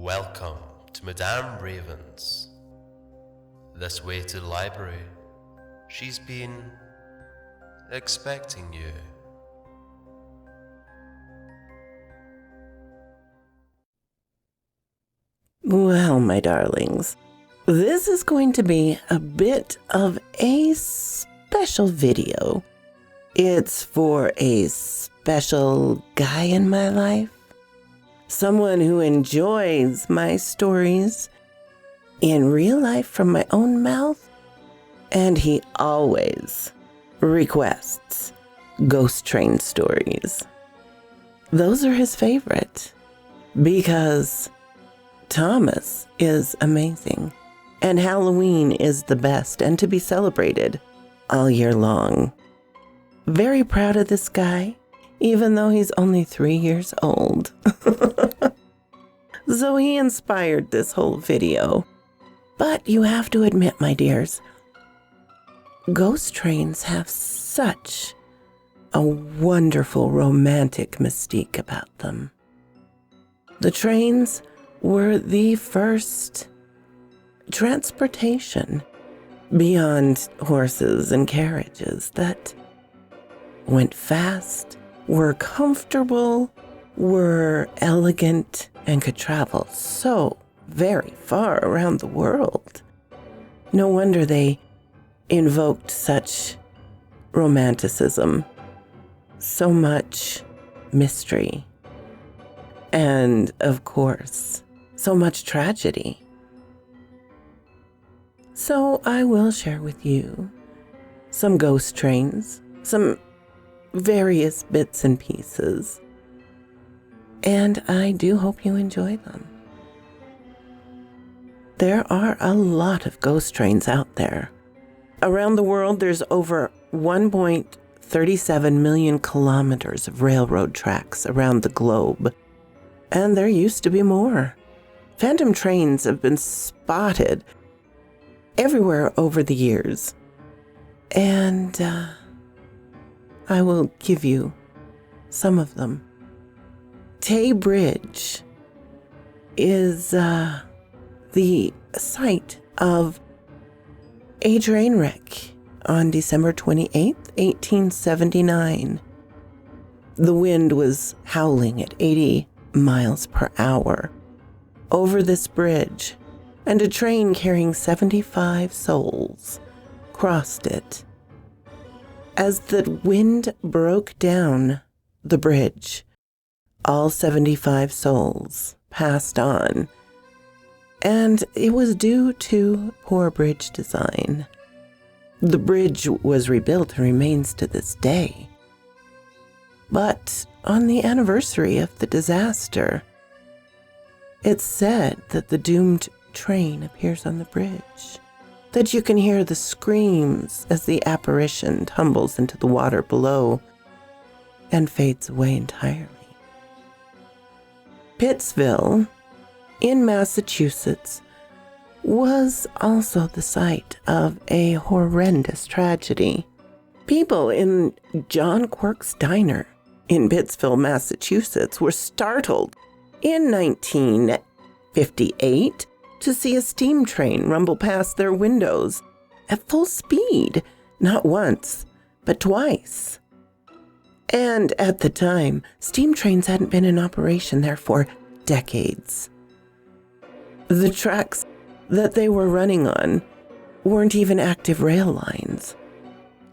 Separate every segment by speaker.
Speaker 1: Welcome to Madame Raven's. This way to the library. She's been expecting you.
Speaker 2: Well, my darlings, this is going to be a bit of a special video. It's for a special guy in my life, someone who enjoys my stories in real life from my own mouth, and he always requests ghost train stories. Those are his favorite because Thomas is amazing, and Halloween is the best and to be celebrated all year long. Very proud of this guy, even though he's only 3 years old. So he inspired this whole video. But you have to admit, my dears, ghost trains have such a wonderful romantic mystique about them. The trains were the first transportation beyond horses and carriages that went fast, were comfortable, were elegant, and could travel so very far around the world. No wonder they invoked such romanticism, so much mystery, and, of course, so much tragedy. So I will share with you some ghost trains, some various bits and pieces, and I do hope you enjoy them. There are a lot of ghost trains out there. Around the world, there's over 1.37 million kilometers of railroad tracks around the globe, and there used to be more. Phantom trains have been spotted everywhere over the years, and I will give you some of them. Tay Bridge is the site of a train wreck on December 28th, 1879. The wind was howling at 80 miles per hour over this bridge, and a train carrying 75 souls crossed it. As the wind broke down the bridge, all 75 souls passed on, and it was due to poor bridge design. The bridge was rebuilt and remains to this day. But on the anniversary of the disaster, it's said that the doomed train appears on the bridge, that you can hear the screams as the apparition tumbles into the water below and fades away entirely. Pittsville, in Massachusetts, was also the site of a horrendous tragedy. People in John Quirk's Diner in Pittsville, Massachusetts, were startled in 1958 to see a steam train rumble past their windows at full speed, not once, but twice. And at the time, steam trains hadn't been in operation there for decades. The tracks that they were running on weren't even active rail lines.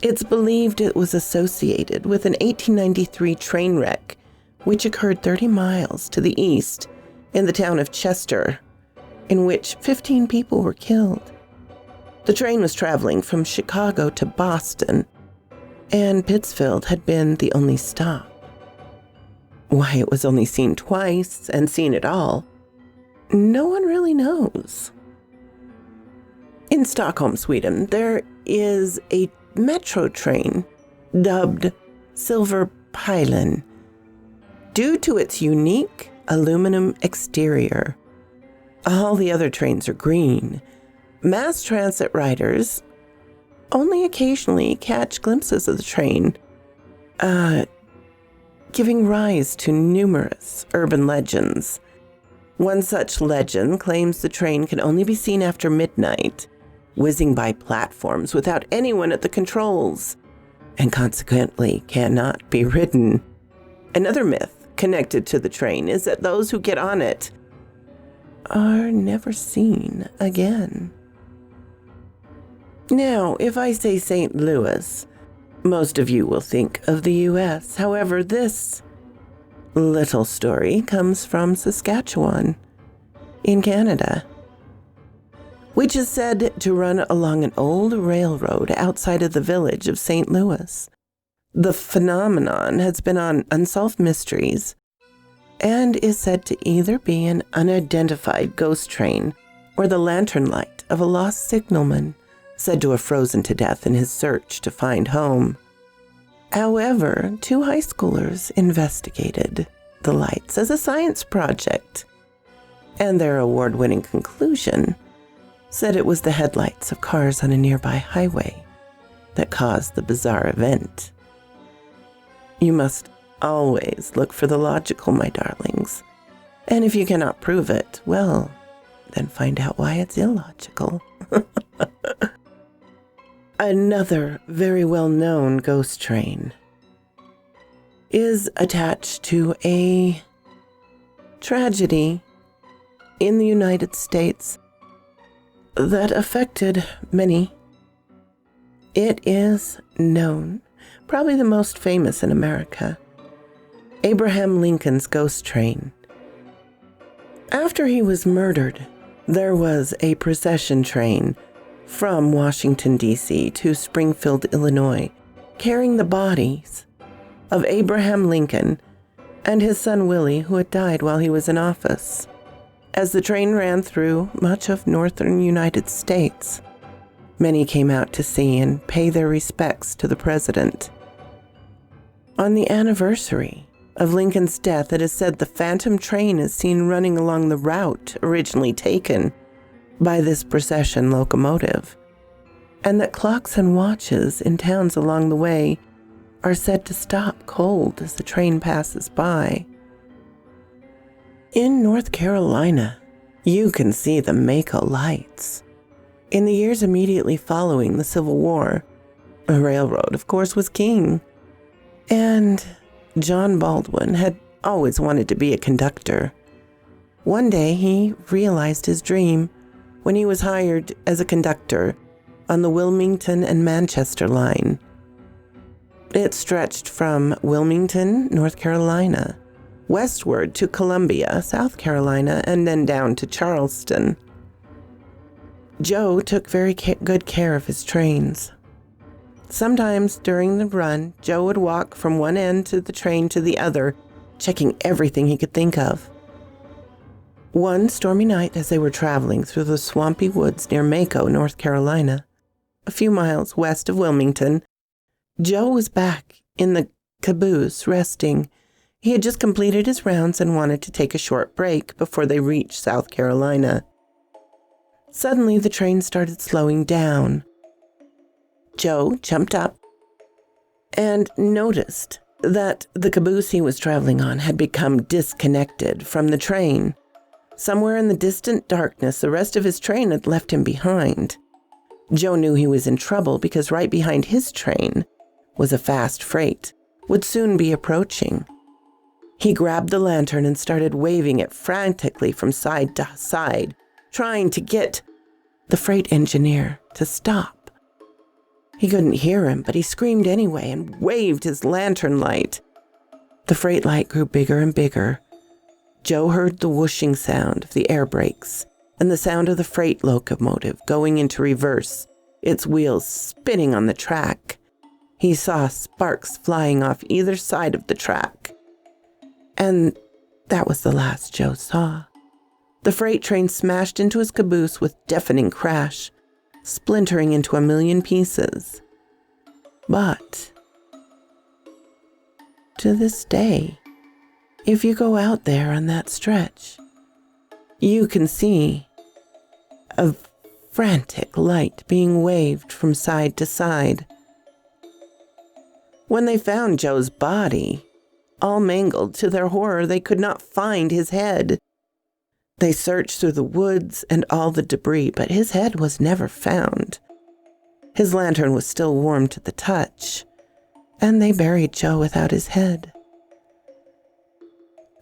Speaker 2: It's believed it was associated with an 1893 train wreck, which occurred 30 miles to the east in the town of Chester, in which 15 people were killed. The train was traveling from Chicago to Boston, and Pittsfield had been the only stop. Why it was only seen twice and seen at all, no one really knows. In Stockholm, Sweden, there is a metro train dubbed Silver Pylon due to its unique aluminum exterior. All the other trains are green. Mass transit riders only occasionally catch glimpses of the train, giving rise to numerous urban legends. One such legend claims the train can only be seen after midnight, whizzing by platforms without anyone at the controls, and consequently cannot be ridden. Another myth connected to the train is that those who get on it are never seen again. Now, if I say St. Louis, most of you will think of the U.S. However, this little story comes from Saskatchewan in Canada, which is said to run along an old railroad outside of the village of St. Louis. The phenomenon has been on Unsolved Mysteries and is said to either be an unidentified ghost train or the lantern light of a lost signalman said to have frozen to death in his search to find home. However, 2 high schoolers investigated the lights as a science project, and their award-winning conclusion said it was the headlights of cars on a nearby highway that caused the bizarre event. You must always look for the logical, my darlings, and if you cannot prove it, well, then find out why it's illogical. Another very well-known ghost train is attached to a tragedy in the United States that affected many. It is known, probably the most famous in America, Abraham Lincoln's ghost train. After he was murdered, there was a procession train from Washington, D.C. to Springfield, Illinois, carrying the bodies of Abraham Lincoln and his son Willie, who had died while he was in office. As the train ran through much of northern United States, many came out to see and pay their respects to the president. On the anniversary of Lincoln's death, it is said the phantom train is seen running along the route originally taken by this procession locomotive, and that clocks and watches in towns along the way are said to stop cold as the train passes by. In North Carolina, you can see the Mako lights. In the years immediately following the Civil War, a railroad, of course, was king, and John Baldwin had always wanted to be a conductor. One day, he realized his dream when he was hired as a conductor on the Wilmington and Manchester line. It stretched from Wilmington, North Carolina, westward to Columbia, South Carolina, and then down to Charleston. Joe took very good care of his trains. Sometimes during the run, Joe would walk from one end of the train to the other, checking everything he could think of. One stormy night, as they were traveling through the swampy woods near Mako, North Carolina, a few miles west of Wilmington, Joe was back in the caboose resting. He had just completed his rounds and wanted to take a short break before they reached South Carolina. Suddenly, the train started slowing down. Joe jumped up and noticed that the caboose he was traveling on had become disconnected from the train. Somewhere in the distant darkness, the rest of his train had left him behind. Joe knew he was in trouble because right behind his train was a fast freight, would soon be approaching. He grabbed the lantern and started waving it frantically from side to side, trying to get the freight engineer to stop. He couldn't hear him, but he screamed anyway and waved his lantern light. The freight light grew bigger and bigger. Joe heard the whooshing sound of the air brakes and the sound of the freight locomotive going into reverse, its wheels spinning on the track. He saw sparks flying off either side of the track. And that was the last Joe saw. The freight train smashed into his caboose with deafening crash, splintering into a million pieces. But to this day, if you go out there on that stretch, you can see a frantic light being waved from side to side. When they found Joe's body, all mangled, to their horror, they could not find his head. They searched through the woods and all the debris, but his head was never found. His lantern was still warm to the touch, and they buried Joe without his head.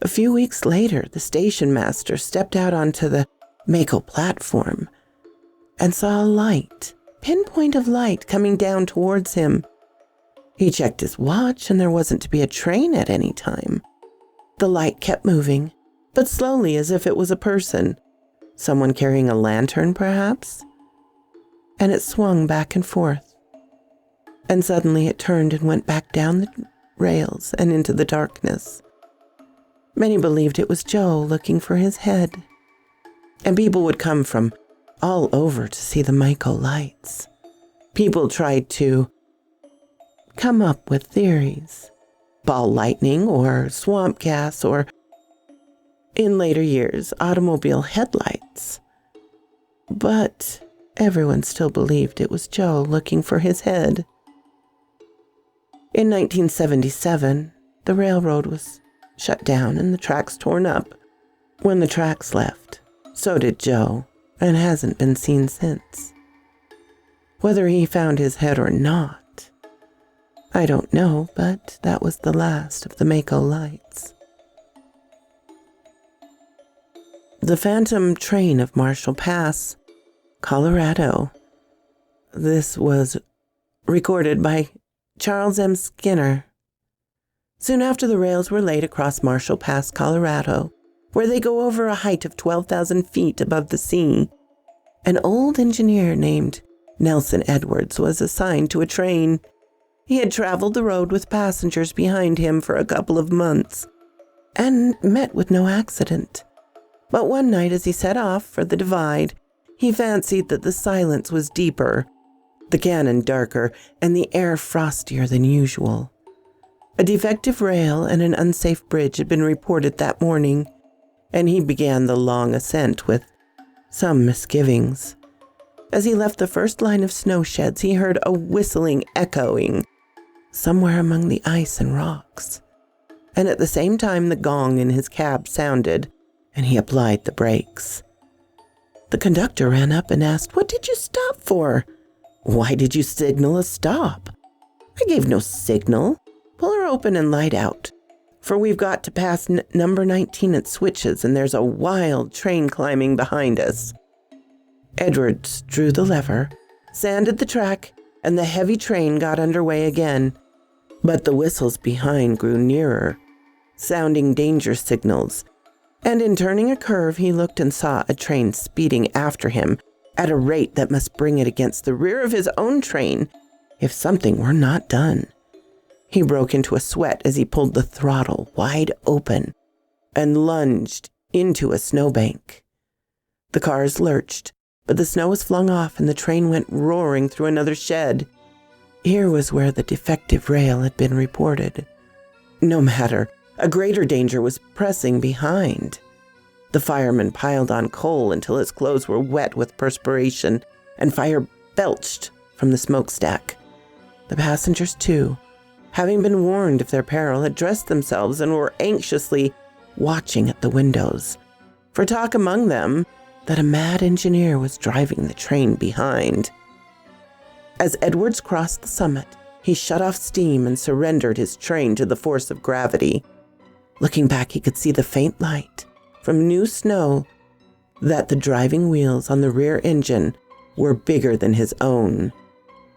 Speaker 2: A few weeks later, the station master stepped out onto the Mako platform and saw a light, pinpoint of light, coming down towards him. He checked his watch, and there wasn't to be a train at any time. The light kept moving, but slowly, as if it was a person. Someone carrying a lantern, perhaps? And it swung back and forth. And suddenly it turned and went back down the rails and into the darkness. Many believed it was Joe looking for his head. And people would come from all over to see the Mako lights. People tried to come up with theories. Ball lightning or swamp gas or, in later years, automobile headlights. But everyone still believed it was Joe looking for his head. In 1977, the railroad was shut down and the tracks torn up. When the tracks left, so did Joe, and hasn't been seen since. Whether he found his head or not, I don't know, but that was the last of the Mako lights. The Phantom Train of Marshall Pass, Colorado. This was recorded by Charles M. Skinner. Soon after the rails were laid across Marshall Pass, Colorado, where they go over a height of 12,000 feet above the sea, an old engineer named Nelson Edwards was assigned to a train. He had traveled the road with passengers behind him for a couple of months and met with no accident. But one night as he set off for the divide, he fancied that the silence was deeper, the cannon darker, and the air frostier than usual. A defective rail and an unsafe bridge had been reported that morning, and he began the long ascent with some misgivings. As he left the first line of snow sheds, he heard a whistling echoing somewhere among the ice and rocks. And at the same time, the gong in his cab sounded, and he applied the brakes. The conductor ran up and asked, "What did you stop for?" "Why did you signal a stop?" "I gave no signal. Pull her open and light out, for we've got to pass number 19 at Switches, and there's a wild train climbing behind us." Edwards drew the lever, sanded the track, and the heavy train got underway again. But the whistles behind grew nearer, sounding danger signals, and in turning a curve, he looked and saw a train speeding after him at a rate that must bring it against the rear of his own train if something were not done. He broke into a sweat as he pulled the throttle wide open and lunged into a snowbank. The cars lurched, but the snow was flung off and the train went roaring through another shed. Here was where the defective rail had been reported. No matter, a greater danger was pressing behind. The fireman piled on coal until his clothes were wet with perspiration, and fire belched from the smokestack. The passengers, too, having been warned of their peril, had dressed themselves and were anxiously watching at the windows, for talk among them that a mad engineer was driving the train behind. As Edwards crossed the summit, he shut off steam and surrendered his train to the force of gravity. Looking back, he could see the faint light from new snow that the driving wheels on the rear engine were bigger than his own,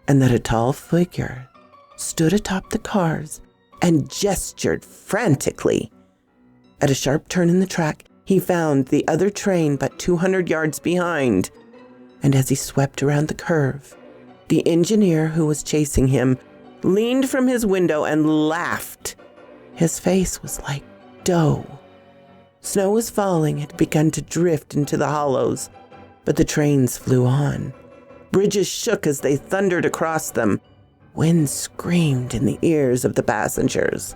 Speaker 2: and that a tall figure stood atop the cars and gestured frantically. At a sharp turn in the track, he found the other train but 200 yards behind, and as he swept around the curve, the engineer who was chasing him leaned from his window and laughed. His face was like dough. Snow was falling, had begun to drift into the hollows, but the trains flew on. Bridges shook as they thundered across them. Wind screamed in the ears of the passengers.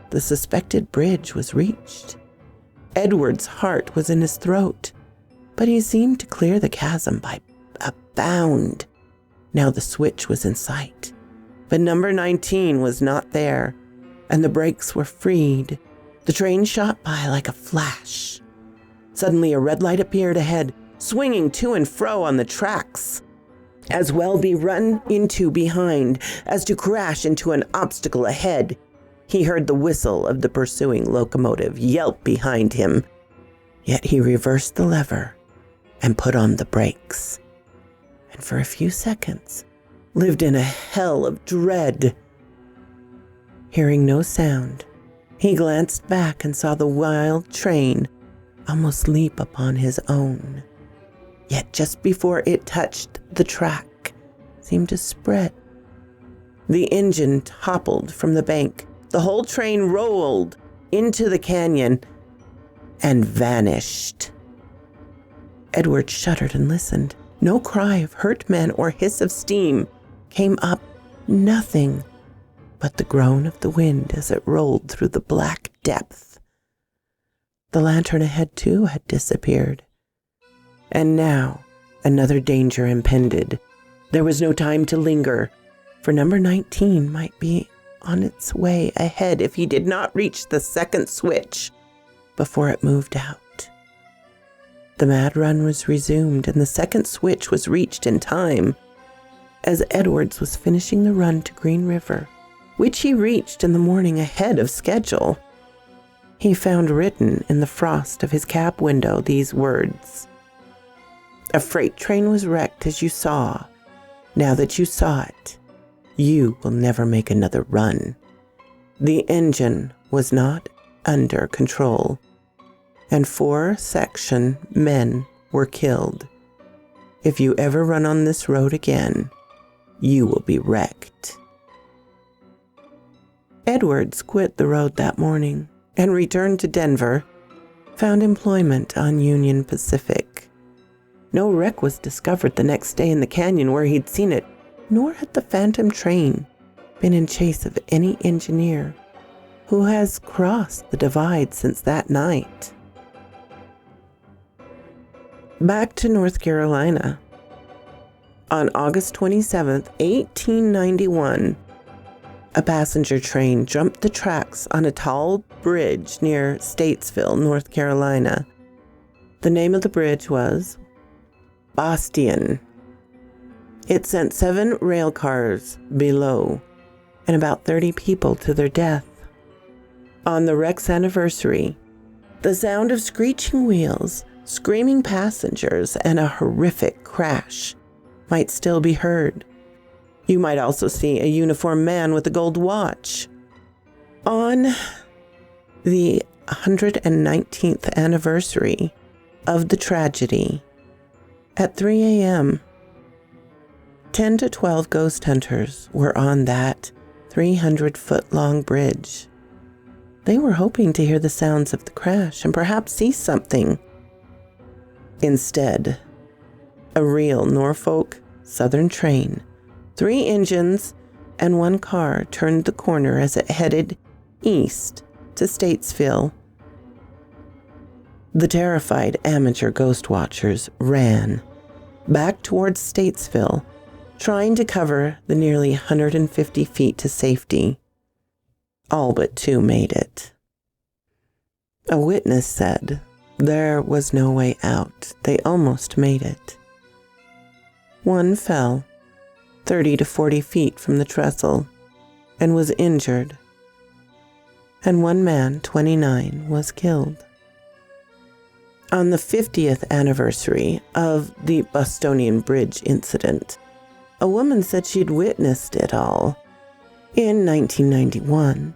Speaker 2: The suspected bridge was reached. Edward's heart was in his throat, but he seemed to clear the chasm by a bound. Now the switch was in sight, but number 19 was not there, and the brakes were freed. The train shot by like a flash. Suddenly, a red light appeared ahead, swinging to and fro on the tracks. As well be run into behind as to crash into an obstacle ahead. He heard the whistle of the pursuing locomotive yelp behind him. Yet he reversed the lever and put on the brakes. And for a few seconds, lived in a hell of dread. Hearing no sound, he glanced back and saw the wild train almost leap upon his own. Yet just before it touched the track, seemed to spread. The engine toppled from the bank. The whole train rolled into the canyon and vanished. Edward shuddered and listened. No cry of hurt men or hiss of steam came up. Nothing but the groan of the wind as it rolled through the black depth. The lantern ahead, too, had disappeared. And now another danger impended. There was no time to linger, for number 19 might be on its way ahead if he did not reach the second switch before it moved out. The mad run was resumed, and the second switch was reached in time. As Edwards was finishing the run to Green River, which he reached in the morning ahead of schedule, he found written in the frost of his cab window these words: "A freight train was wrecked as you saw. Now that you saw it, you will never make another run. The engine was not under control, and 4 section men were killed. If you ever run on this road again, you will be wrecked." Edwards quit the road that morning and returned to Denver, found employment on Union Pacific. No wreck was discovered the next day in the canyon where he'd seen it, nor had the phantom train been in chase of any engineer who has crossed the divide since that night. Back to North Carolina. On August 27, 1891, a passenger train jumped the tracks on a tall bridge near Statesville, North Carolina. The name of the bridge was Bastion. It sent 7 rail cars below and about 30 people to their death. On the wreck's anniversary, the sound of screeching wheels, screaming passengers, and a horrific crash might still be heard. You might also see a uniformed man with a gold watch. On the 119th anniversary of the tragedy, at 3 a.m., 10 to 12 ghost hunters were on that 300-foot-long bridge. They were hoping to hear the sounds of the crash and perhaps see something. Instead, a real Norfolk Southern train, 3 engines and 1 car turned the corner as it headed east to Statesville. The terrified amateur ghost watchers ran back towards Statesville, trying to cover the nearly 150 feet to safety. All but 2 made it. A witness said there was no way out. They almost made it. 1 fell 30 to 40 feet from the trestle and was injured, and 1 man, 29, was killed. On the 50th anniversary of the Bostonian Bridge incident, a woman said she'd witnessed it all. In 1991,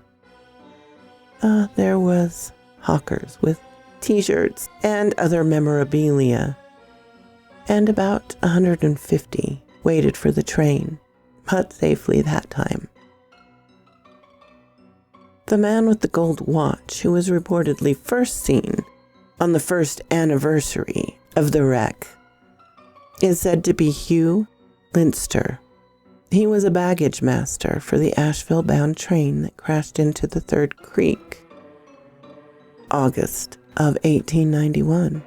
Speaker 2: there was hawkers with t-shirts and other memorabilia, and about 150 waited for the train, but safely that time. The man with the gold watch, who was reportedly first seen on the first anniversary of the wreck, is said to be Hugh Linster. He was a baggage master for the Asheville-bound train that crashed into the Third Creek, August of 1891.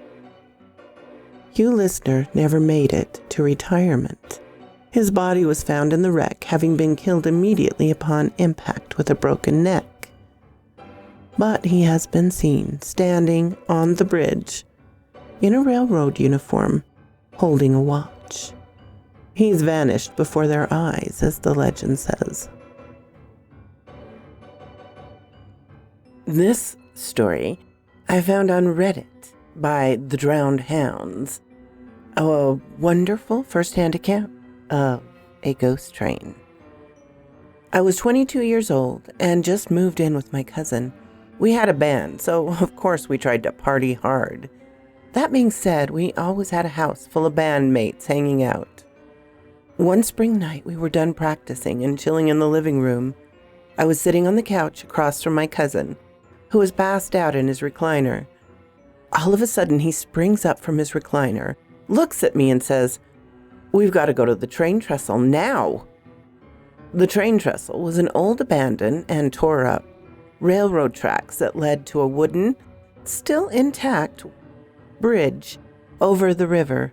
Speaker 2: Hugh Lister never made it to retirement. His body was found in the wreck, having been killed immediately upon impact with a broken neck. But he has been seen standing on the bridge in a railroad uniform, holding a watch. He's vanished before their eyes, as the legend says. This story I found on Reddit by The Drowned Hounds, a wonderful first-hand account of a ghost train. I was 22 years old and just moved in with my cousin. We had a band, so of course we tried to party hard. That being said, we always had a house full of bandmates hanging out. One spring night, we were done practicing and chilling in the living room. I was sitting on the couch across from my cousin, who was passed out in his recliner. All of a sudden, he springs up from his recliner, looks at me and says, "We've got to go to the train trestle now." The train trestle was an old abandoned and tore up railroad tracks that led to a wooden, still intact bridge over the river.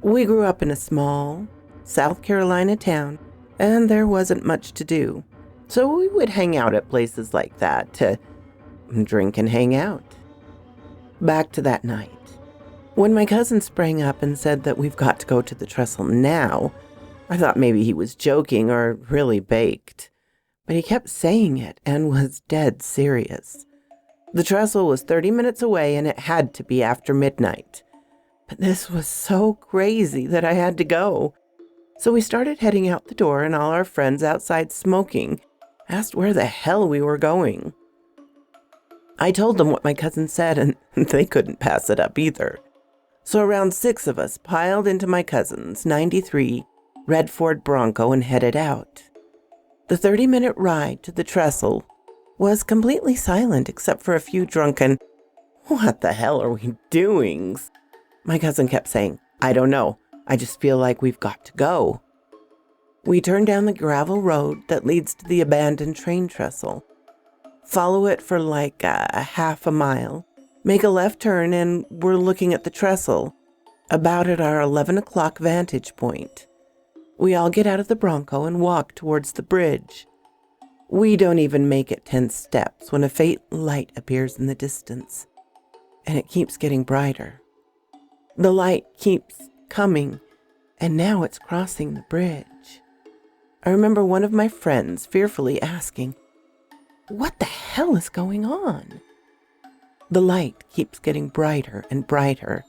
Speaker 2: We grew up in a small South Carolina town, and there wasn't much to do. So we would hang out at places like that to drink and hang out. Back to that night. When my cousin sprang up and said that we've got to go to the trestle now, I thought maybe he was joking or really baked. But he kept saying it and was dead serious. The trestle was 30 minutes away and it had to be after midnight. But this was so crazy that I had to go. So we started heading out the door and all our friends outside smoking asked where the hell we were going. I told them what my cousin said and they couldn't pass it up either. So around 6 of us piled into my cousin's 93 red Ford Bronco and headed out. The 30-minute ride to the trestle was completely silent except for a few drunken, "What the hell are we doing?" My cousin kept saying, "I don't know. I just feel like we've got to go." We turn down the gravel road that leads to the abandoned train trestle. Follow it for like a half a mile. Make a left turn and we're looking at the trestle, about at our 11 o'clock vantage point. We all get out of the Bronco and walk towards the bridge. We don't even make it 10 steps when a faint light appears in the distance, and it keeps getting brighter. The light keeps coming, and now it's crossing the bridge. I remember one of my friends fearfully asking, "What the hell is going on?" The light keeps getting brighter and brighter,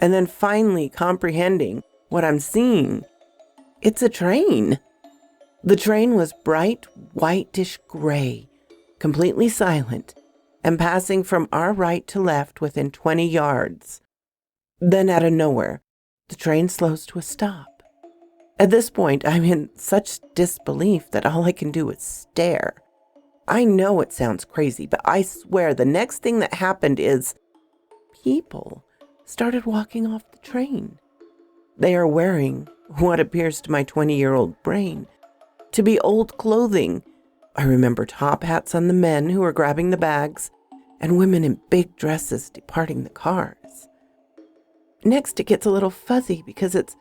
Speaker 2: and then finally comprehending what I'm seeing. It's a train. The train was bright whitish gray, completely silent, and passing from our right to left within 20 yards. Then out of nowhere, the train slows to a stop. At this point, I'm in such disbelief that all I can do is stare. I know it sounds crazy, but I swear the next thing that happened is people started walking off the train. They are wearing what appears to my 20-year-old brain to be old clothing. I remember top hats on the men who were grabbing the bags and women in big dresses departing the cars. Next, it gets a little fuzzy because it's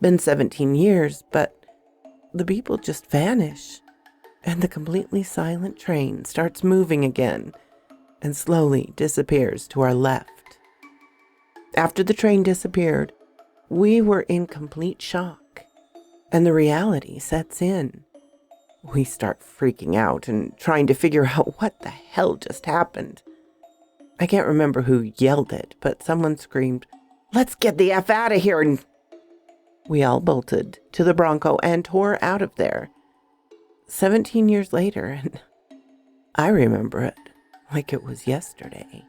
Speaker 2: been 17 years, but the people just vanish and the completely silent train starts moving again and slowly disappears to our left. After the train disappeared, we were in complete shock, and the reality sets in. We start freaking out and trying to figure out what the hell just happened. I can't remember who yelled it, but someone screamed, "Let's get the F out of here!" And we all bolted to the Bronco and tore out of there. 17 years later, and I remember it like it was yesterday.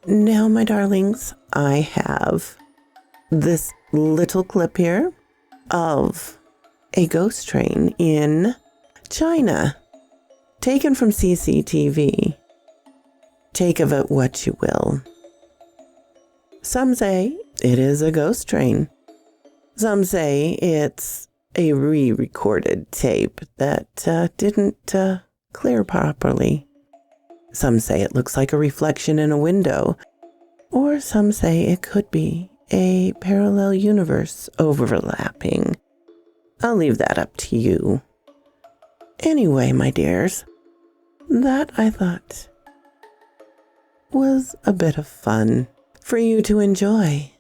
Speaker 2: Now, my darlings, I have this little clip here of a ghost train in China, taken from CCTV. Take of it what you will. Some say it is a ghost train. Some say it's a re-recorded tape that didn't clear properly. Some say it looks like a reflection in a window, or some say it could be a parallel universe overlapping. I'll leave that up to you. Anyway, my dears, that I thought was a bit of fun. for you to enjoy.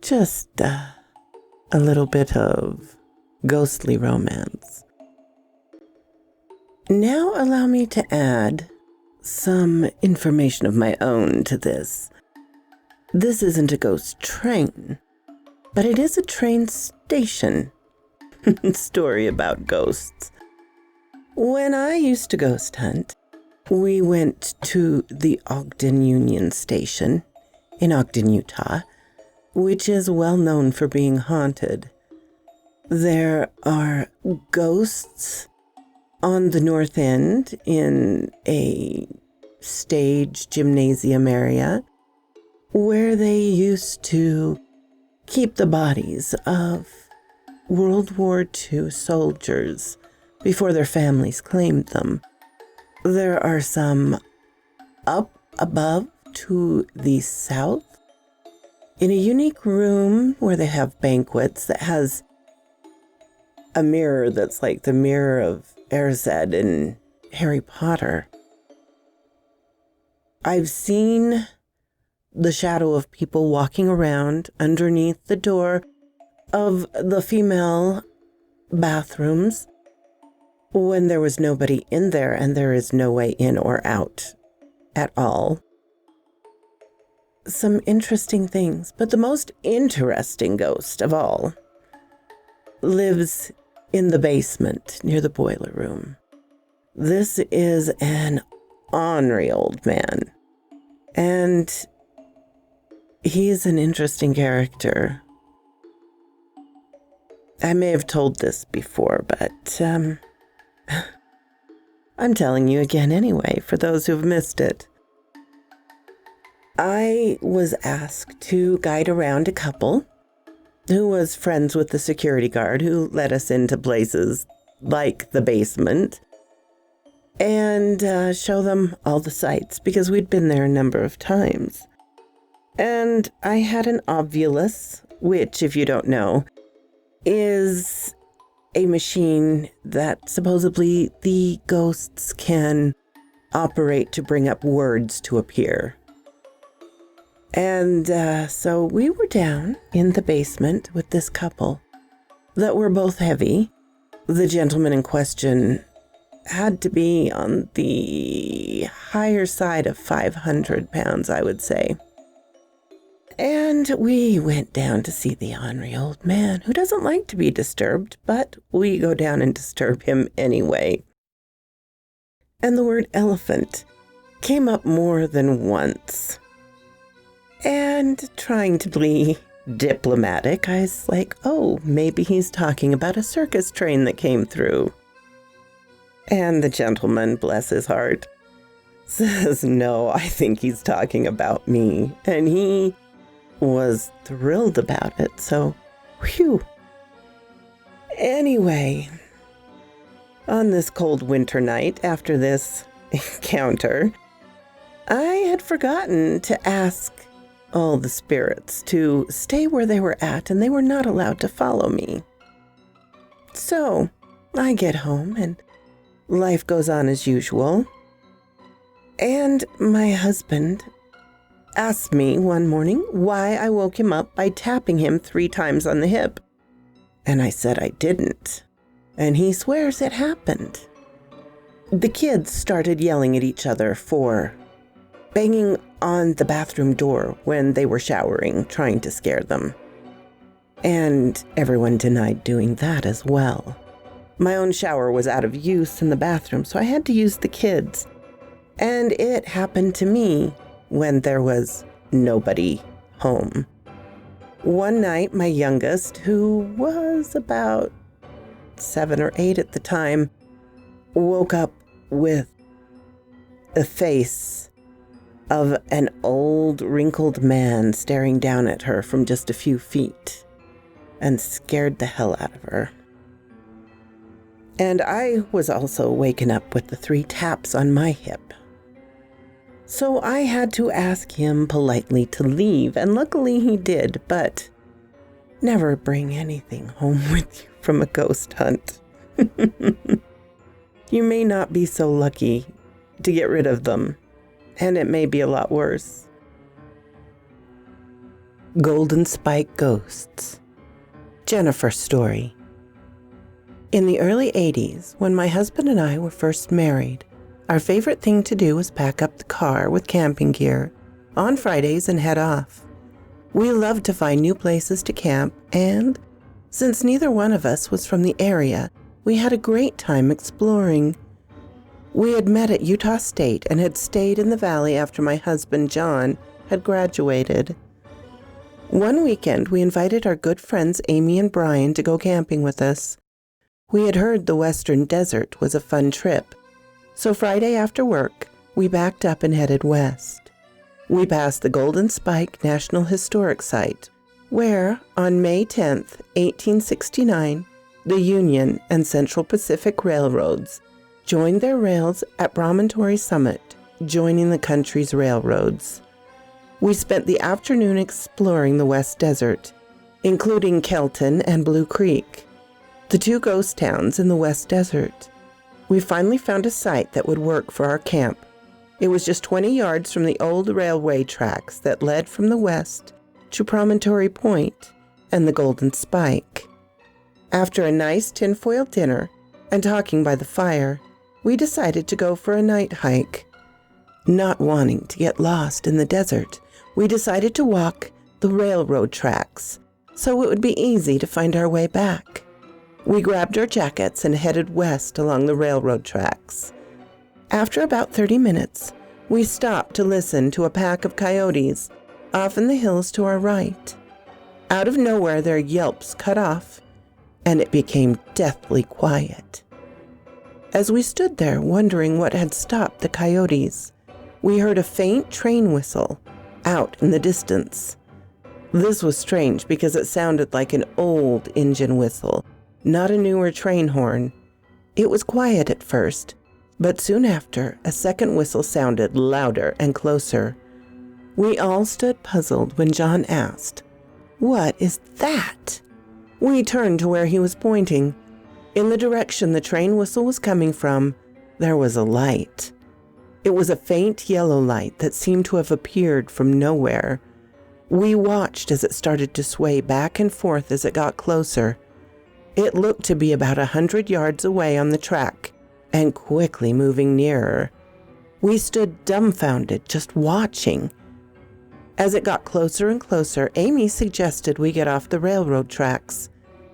Speaker 2: Just a little bit of ghostly romance. Now allow me to add some information of my own to this. This isn't a ghost train, but it is a train station. Story about ghosts. When I used to ghost hunt, we went to the Ogden Union Station in Ogden, Utah, which is well known for being haunted. There are ghosts on the north end in a stage gymnasium area where they used to keep the bodies of World War II soldiers before their families claimed them. There are some up above to the south in a unique room where they have banquets that has a mirror that's like the mirror of Erzed in Harry Potter. I've seen the shadow of people walking around underneath the door of the female bathrooms when there was nobody in there and there is no way in or out at all. Some interesting things, but the most interesting ghost of all lives in the basement near the boiler room. This is an ornery old man, and he's an interesting character. I may have told this before, but I'm telling you again anyway, for those who've missed it. I was asked to guide around a couple who was friends with the security guard who let us into places like the basement and show them all the sights because we'd been there a number of times. And I had an Ovulus, which, if you don't know, is a machine that supposedly the ghosts can operate to bring up words to appear. And so we were down in the basement with this couple that were both heavy. The gentleman in question had to be on the higher side of 500 pounds, I would say. And we went down to see the ornery old man who doesn't like to be disturbed, but we go down and disturb him anyway. And the word elephant came up more than once. And trying to be diplomatic, I was like, oh, maybe he's talking about a circus train that came through. And the gentleman, bless his heart, says, no, I think he's talking about me. And he was thrilled about it, so whew. Anyway, on this cold winter night after this encounter, I had forgotten to ask all the spirits to stay where they were at, and they were not allowed to follow me. So I get home and life goes on as usual. And my husband asked me one morning why I woke him up by tapping him 3 times on the hip. And I said I didn't. And he swears it happened. The kids started yelling at each other for banging on the bathroom door when they were showering, trying to scare them. And everyone denied doing that as well. My own shower was out of use in the bathroom, so I had to use the kids. And it happened to me when there was nobody home. One night, my youngest, who was about 7 or 8 at the time, woke up with the face of an old, wrinkled man staring down at her from just a few feet and scared the hell out of her. And I was also waken up with the 3 taps on my hip. So I had to ask him politely to leave, and luckily he did, but never bring anything home with you from a ghost hunt. You may not be so lucky to get rid of them, and it may be a lot worse. Golden Spike Ghosts. Jennifer's story. In the early 80s, when my husband and I were first married, our favorite thing to do was pack up the car with camping gear on Fridays and head off. We loved to find new places to camp, and since neither one of us was from the area, we had a great time exploring. We had met at Utah State and had stayed in the valley after my husband, John, had graduated. One weekend, we invited our good friends Amy and Brian to go camping with us. We had heard the Western Desert was a fun trip, so Friday after work, we backed up and headed west. We passed the Golden Spike National Historic Site, where, on May 10th, 1869, the Union and Central Pacific Railroads joined their rails at Promontory Summit, joining the country's railroads. We spent the afternoon exploring the West Desert, including Kelton and Blue Creek, the two ghost towns in the West Desert. We finally found a site that would work for our camp. It was just 20 yards from the old railway tracks that led from the west to Promontory Point and the Golden Spike. After a nice tinfoil dinner and talking by the fire, we decided to go for a night hike. Not wanting to get lost in the desert, we decided to walk the railroad tracks so it would be easy to find our way back. We grabbed our jackets and headed west along the railroad tracks. After about 30 minutes, we stopped to listen to a pack of coyotes off in the hills to our right. Out of nowhere, their yelps cut off, and it became deathly quiet. As we stood there wondering what had stopped the coyotes, we heard a faint train whistle out in the distance. This was strange because it sounded like an old engine whistle, not a newer train horn. It was quiet at first, but soon after, a second whistle sounded louder and closer. We all stood puzzled when John asked, "What is that?" We turned to where he was pointing. In the direction the train whistle was coming from, there was a light. It was a faint yellow light that seemed to have appeared from nowhere. We watched as it started to sway back and forth as it got closer. It looked to be about 100 yards away on the track and quickly moving nearer. We stood dumbfounded, just watching. As it got closer and closer, Amy suggested we get off the railroad tracks.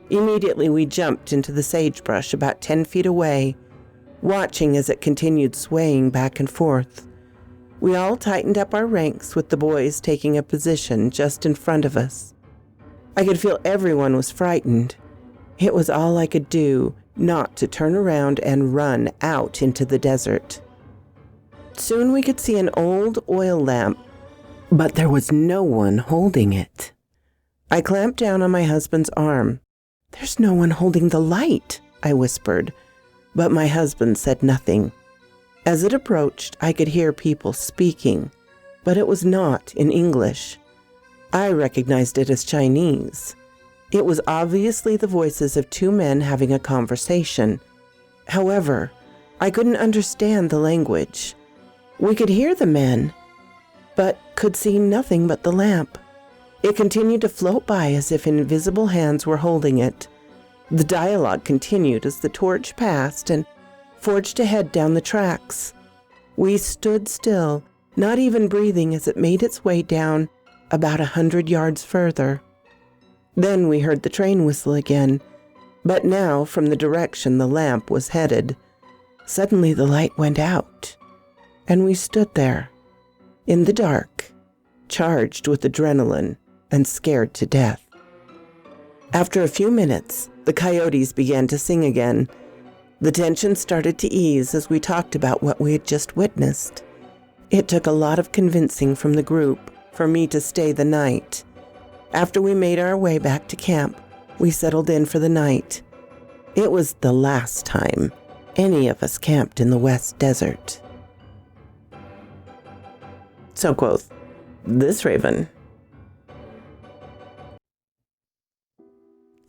Speaker 2: Immediately, we jumped into the sagebrush about 10 feet away, watching as it continued swaying back and forth. We all tightened up our ranks with the boys taking a position just in front of us. I could feel everyone was frightened. It was all I could do not to turn around and run out into the desert. Soon we could see an old oil lamp, but there was no one holding it. I clamped down on my husband's arm. "There's no one holding the light," I whispered, but my husband said nothing. As it approached, I could hear people speaking, but it was not in English. I recognized it as Chinese. It was obviously the voices of two men having a conversation. However, I couldn't understand the language. We could hear the men, but could see nothing but the lamp. It continued to float by as if invisible hands were holding it. The dialogue continued as the torch passed and forged ahead down the tracks. We stood still, not even breathing as it made its way down about 100 yards further. Then we heard the train whistle again, but now from the direction the lamp was headed. Suddenly the light went out, and we stood there, in the dark, charged with adrenaline and scared to death. After a few minutes, the coyotes began to sing again. The tension started to ease as we talked about what we had just witnessed. It took a lot of convincing from the group for me to stay the night. After we made our way back to camp, we settled in for the night. It was the last time any of us camped in the West Desert. So quoth this raven.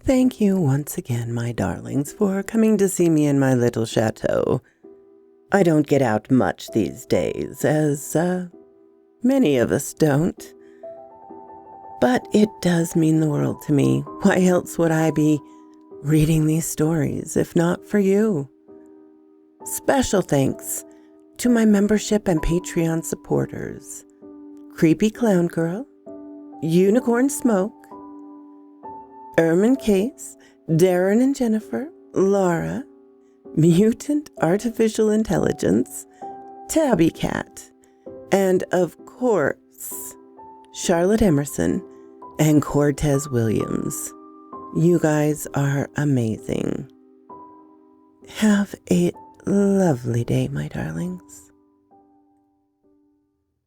Speaker 2: Thank you once again, my darlings, for coming to see me in my little chateau. I don't get out much these days, as many of us don't. But it does mean the world to me. Why else would I be reading these stories if not for you? Special thanks to my membership and Patreon supporters: Creepy Clown Girl, Unicorn Smoke, Ermin Case, Darren and Jennifer, Laura, Mutant Artificial Intelligence, Tabby Cat, and of course, Charlotte Emerson and Cortez Williams. You guys are amazing. Have a lovely day, my darlings.